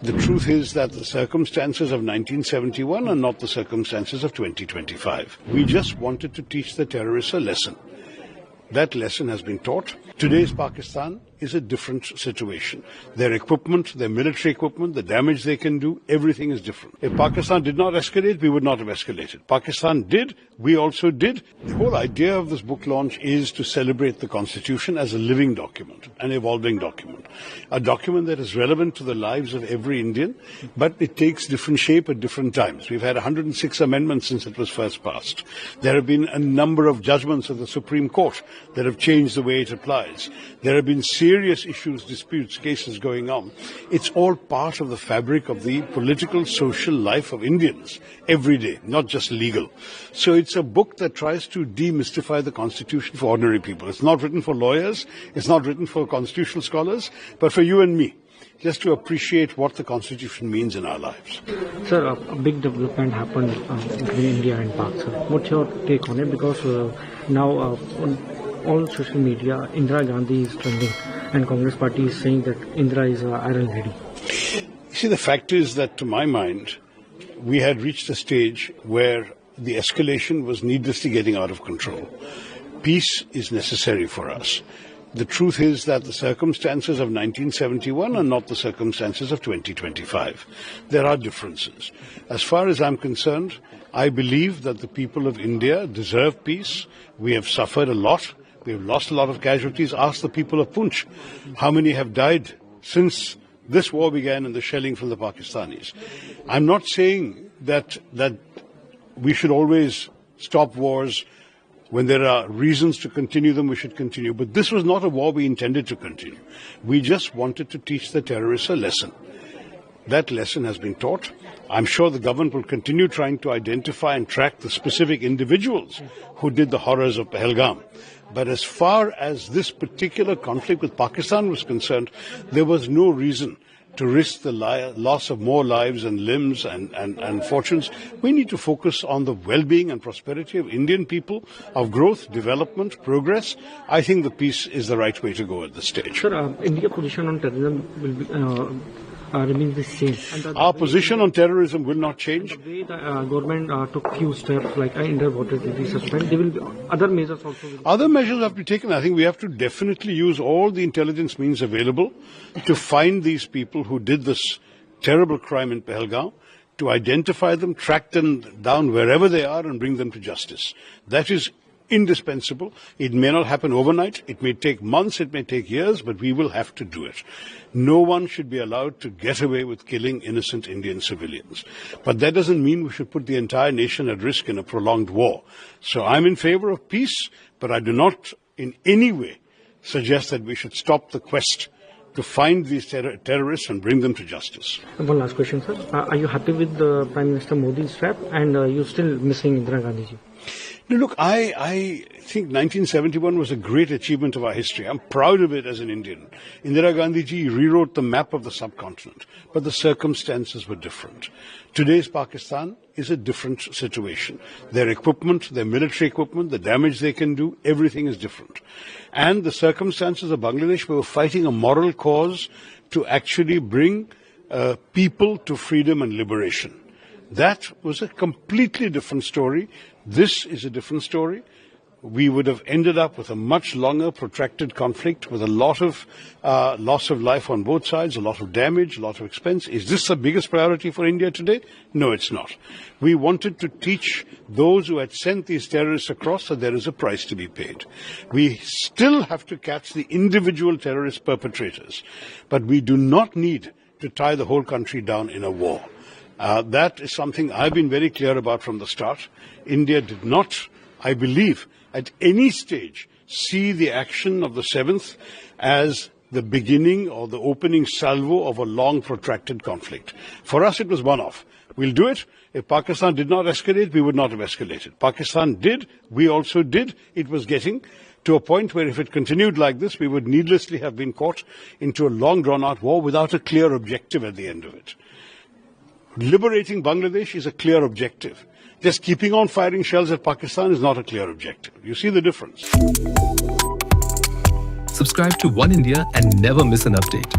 The truth is that the circumstances of 1971 are not the circumstances of 2025. We just wanted to teach the terrorists a lesson. That lesson has been taught. Today's Pakistan is a different situation. Their equipment, their military equipment, the damage they can do, everything is different. If Pakistan did not escalate, we would not have escalated. Pakistan did, we also did. The whole idea of this book launch is to celebrate the Constitution as a living document, an evolving document. A document that is relevant to the lives of every Indian, but it takes different shape at different times. We've had 106 amendments since it was first passed. There have been a number of judgments of the Supreme Court that have changed the way it applies. There have been serious issues, disputes, cases going on. It's all part of the fabric of the political, social life of Indians every day, not just legal. So it's a book that tries to demystify the Constitution for ordinary people. It's not written for lawyers, it's not written for constitutional scholars, but for you and me, just to appreciate what the Constitution means in our lives. Sir, a big development happened between India and Pak. Sir, what's your take on it? Because now on all social media, Indira Gandhi is trending, and Congress party is saying that Indira is iron lady. You see, the fact is that, to my mind, we had reached a stage where the escalation was needlessly getting out of control. Peace is necessary for us. The truth is that the circumstances of 1971 are not the circumstances of 2025. There are differences. As far as I'm concerned, I believe that the people of India deserve peace. We have suffered a lot. We have lost a lot of casualties. Ask the people of Poonch how many have died since this war began and the shelling from the Pakistanis. I'm not saying that we should always stop wars. When there are reasons to continue them, we should continue. But this was not a war we intended to continue. We just wanted to teach the terrorists a lesson. That lesson has been taught. I'm sure the government will continue trying to identify and track the specific individuals who did the horrors of Pahalgam. But as far as this particular conflict with Pakistan was concerned, there was no reason to risk the loss of more lives and limbs and fortunes. We need to focus on the well-being and prosperity of Indian people, of growth, development, progress. I think the peace is the right way to go at this stage. Sir, India's position on terrorism will be, remains the same. Our position on terrorism will not change. The way the government took few steps, like underwater will be suspended, there will be other measures also. Other measures have to be taken. I think we have to definitely use all the intelligence means available to find these people who did this terrible crime in Pahalgam, to identify them, track them down wherever they are and bring them to justice. That is indispensable. It may not happen overnight. It may take months, it may take years, but we will have to do it. No one should be allowed to get away with killing innocent Indian civilians. But that doesn't mean we should put the entire nation at risk in a prolonged war. So I'm in favor of peace, but I do not in any way suggest that we should stop the quest to find these terrorists and bring them to justice. One last question, sir. Are you happy with the Prime Minister Modi's step, and you're still missing Indira Gandhi ji? No, look, I think 1971 was a great achievement of our history. I'm proud of it as an Indian. Indira Gandhi ji rewrote the map of the subcontinent, but the circumstances were different. Today's Pakistan is a different situation. Their equipment, their military equipment, the damage they can do, everything is different. And the circumstances of Bangladesh, we were fighting a moral cause to actually bring people to freedom and liberation. That was a completely different story. This is a different story. We would have ended up with a much longer, protracted conflict with a lot of loss of life on both sides, a lot of damage, a lot of expense. Is this the biggest priority for India today? No, it's not. We wanted to teach those who had sent these terrorists across that there is a price to be paid. We still have to catch the individual terrorist perpetrators, but we do not need to tie the whole country down in a war. That is something I've been very clear about from the start. India did not, I believe, at any stage see the action of the 7th as the beginning or the opening salvo of a long protracted conflict. For us, it was one-off. We'll do it. If Pakistan did not escalate, we would not have escalated. Pakistan did. We also did. It was getting to a point where if it continued like this, we would needlessly have been caught into a long drawn-out war without a clear objective at the end of it. Liberating Bangladesh is a clear objective. Just keeping on firing shells at Pakistan is not a clear objective. You see the difference. Subscribe to One India and never miss an update.